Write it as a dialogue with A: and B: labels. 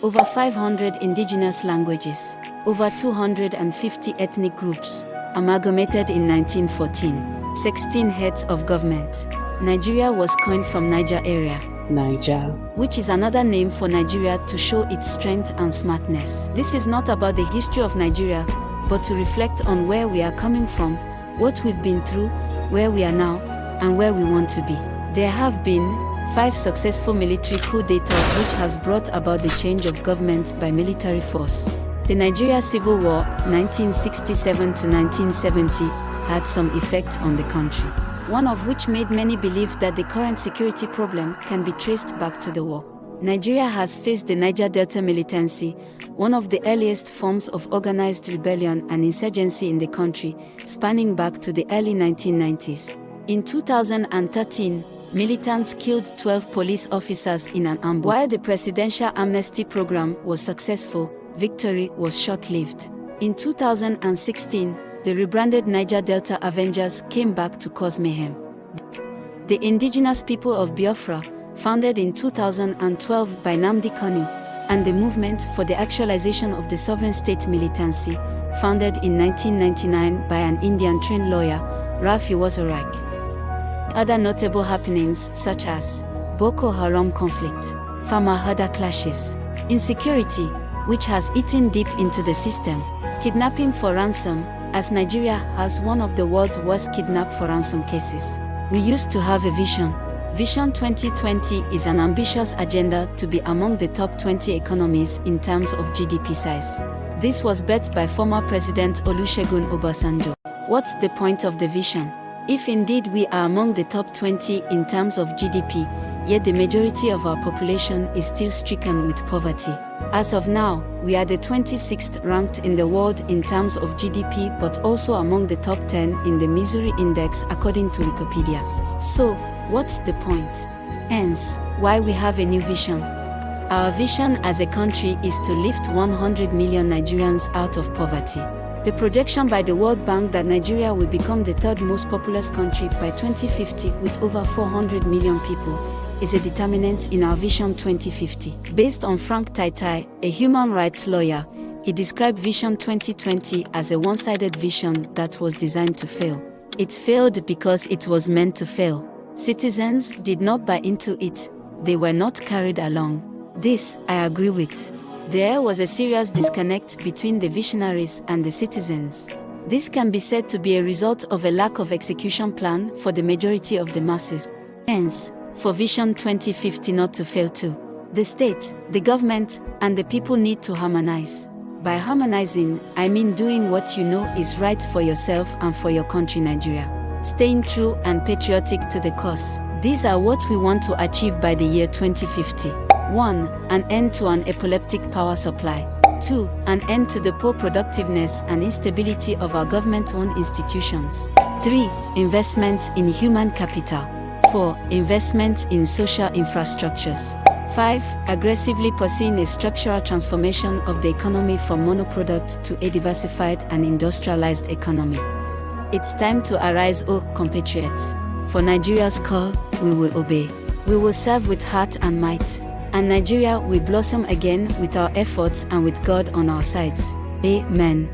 A: over 500 indigenous languages, over 250 ethnic groups, amalgamated in 1914, 16 heads of government. Nigeria was coined from Niger area,
B: Niger,
A: which is another name for Nigeria to show its strength and smartness. This is not about the history of Nigeria, but to reflect on where we are coming from, what we've been through, where we are now, and where we want to be. There have been 5 successful military coup d'etats which has brought about the change of government by military force. The Nigeria Civil War, 1967 to 1970, had some effect on the country, one of which made many believe that the current security problem can be traced back to the war. Nigeria has faced the Niger Delta militancy, one of the earliest forms of organized rebellion and insurgency in the country, spanning back to the early 1990s. In 2013, militants killed 12 police officers in an ambush. While the presidential amnesty program was successful, victory was short-lived. In 2016, the rebranded Niger Delta Avengers came back to cause mayhem. The indigenous people of Biafra, founded in 2012 by Nnamdi Kanu, and the Movement for the Actualization of the Sovereign State militancy, founded in 1999 by an Indian-trained lawyer, Ralph Iwozorike. Other notable happenings such as Boko Haram conflict, farmer-herder clashes, insecurity, which has eaten deep into the system, kidnapping for ransom, as Nigeria has one of the world's worst kidnap for ransom cases. We used to have a vision. Vision 2020 is an ambitious agenda to be among the top 20 economies in terms of GDP size. This was birthed by former President Olusegun Obasanjo. What's the point of the vision? If indeed we are among the top 20 in terms of GDP, yet the majority of our population is still stricken with poverty. As of now, we are the 26th ranked in the world in terms of GDP, but also among the top 10 in the Misery Index according to Wikipedia. So, what's the point? Hence, why we have a new vision. Our vision as a country is to lift 100 million Nigerians out of poverty. The projection by the World Bank that Nigeria will become the 3rd most populous country by 2050 with over 400 million people is a determinant in our Vision 2050. Based on Frank Taitai, a human rights lawyer, he described Vision 2020 as a one-sided vision that was designed to fail. It failed because it was meant to fail. Citizens did not buy into it. They were not carried along. This, I agree with. There was a serious disconnect between the visionaries and the citizens. This can be said to be a result of a lack of execution plan for the majority of the masses. Hence, for Vision 2050 not to fail too, the state, the government, and the people need to harmonize. By harmonizing, I mean doing what you know is right for yourself and for your country Nigeria. Staying true and patriotic to the cause. These are what we want to achieve by the year 2050. 1. An end to an epileptic power supply. 2. An end to the poor productiveness and instability of our government-owned institutions. 3. Investments in human capital. 4. Investments in social infrastructures. 5. Aggressively pursuing a structural transformation of the economy from monoproduct to a diversified and industrialized economy. It's time to arise, O compatriots. For Nigeria's call, we will obey. We will serve with heart and might. And Nigeria will blossom again with our efforts and with God on our sides. Amen.